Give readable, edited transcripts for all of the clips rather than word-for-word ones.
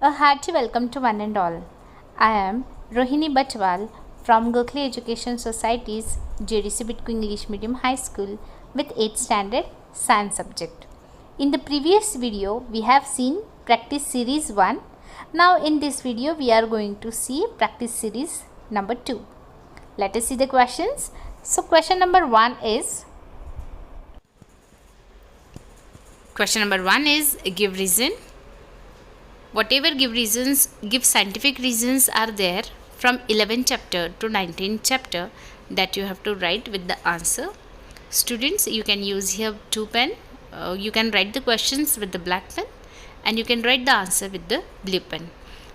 A hearty welcome to one and all. I am Rohini Batwal from Gokhale Education Society's JDC Bitco English Medium High School with 8th Standard Science subject. In the previous video, we have seen Practice Series 1. Now in this video, we are going to see Practice Series number 2. Let us see the questions. So question number 1 is give reason. Whatever give scientific reasons are there from 11th chapter to 19th chapter that you have to write with the answer. Students, you can use here 2 pen. You can write the questions with the black pen and you can write the answer with the blue pen.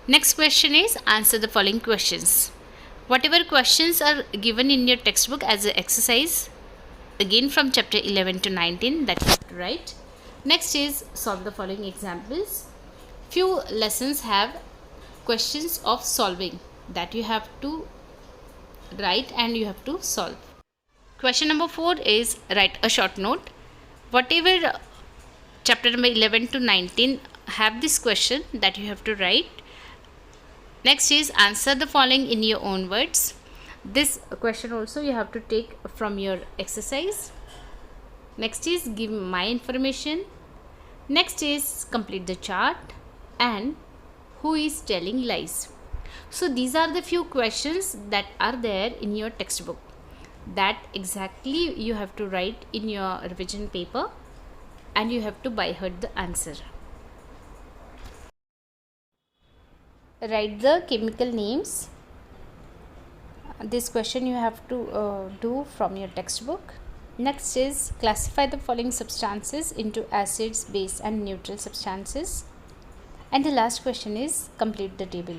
Next question is answer the following questions. Whatever questions are given in your textbook as an exercise, again from chapter 11 to 19, that you have to write. Next is solve the following examples. Few lessons have questions of solving that you have to write and you have to solve. Question number 4 is write a short note. Whatever chapter number 11 to 19 have this question that you have to write. Next is answer the following in your own words. This question also you have to take from your exercise. Next is give my information. Next is complete the chart. And who is telling lies? So these are the few questions that are there in your textbook that exactly you have to write in your revision paper and you have to by heart the answer. Write the chemical names. This question you have to do from your textbook. Next is classify the following substances into acids, base and neutral substances. And the last question is complete the table.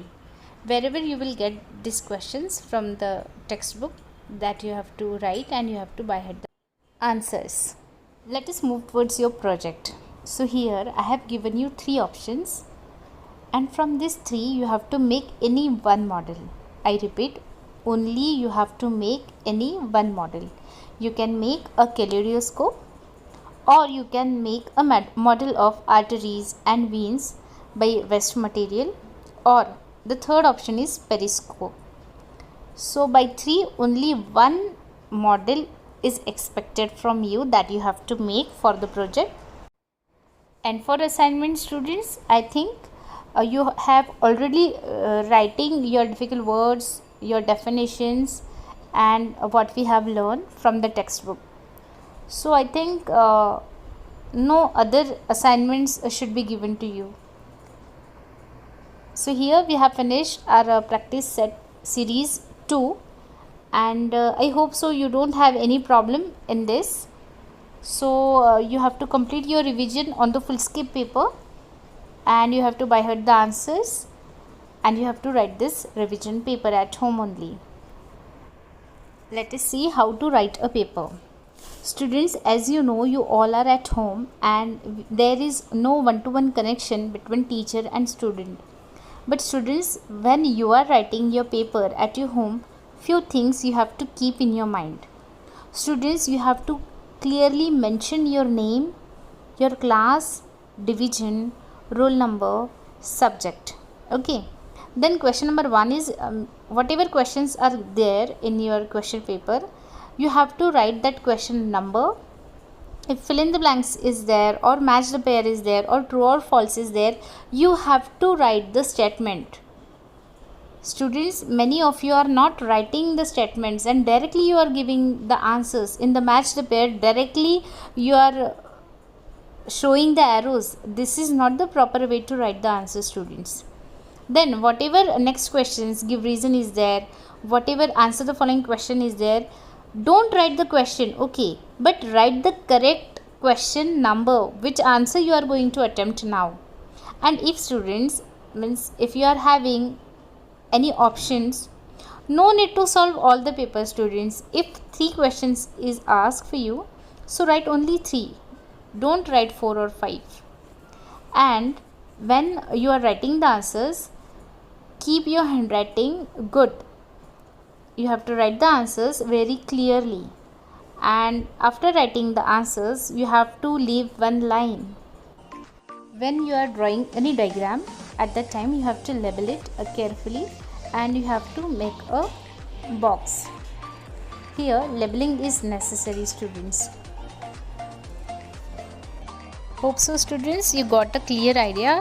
Wherever you will get these questions from the textbook that you have to write and you have to by heart the answers. Let us move towards your project. So here I have given you 3 options and from these 3 you have to make any one model. I repeat, only you have to make any one model. You can make a kaleidoscope or you can make a model of arteries and veins by waste material, or the third option is periscope. So by 3 only one model is expected from you that you have to make for the project. And for assignment students, I think you have already writing your difficult words, your definitions and what we have learned from the textbook. So I think no other assignments should be given to you. So here we have finished our practice set series 2 and I hope so you don't have any problem in this. So you have to complete your revision on the full scope paper and you have to by heart the answers and you have to write this revision paper at home only. Let us see how to write a paper. Students, as you know, you all are at home and there is no one-to-one connection between teacher and student. But students, when you are writing your paper at your home, few things you have to keep in your mind. Students, you have to clearly mention your name, your class, division, roll number, subject. Okay. Then question number 1 is whatever questions are there in your question paper, you have to write that question number. If fill in the blanks is there or match the pair is there or true or false is there, you have to write the statement. Students, many of you are not writing the statements and directly you are giving the answers. In the match the pair, directly you are showing the arrows. This is not the proper way to write the answer, students. Then whatever next questions give reason is there, whatever answer the following question is there, don't write the question, okay, but write the correct question number, which answer you are going to attempt now. And if students, means if you are having any options, no need to solve all the paper, students. If 3 questions is asked for you, so write only 3, don't write 4 or 5. And when you are writing the answers, keep your handwriting good. You have to write the answers very clearly and after writing the answers you have to leave one line. When you are drawing any diagram, at that time you have to label it carefully, and you have to make a box. Here labeling is necessary, students. Hope so, students, you got a clear idea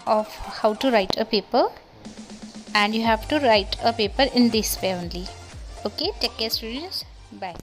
of how to write a paper, and you have to write a paper in this way only. Okay, take care, students. Bye.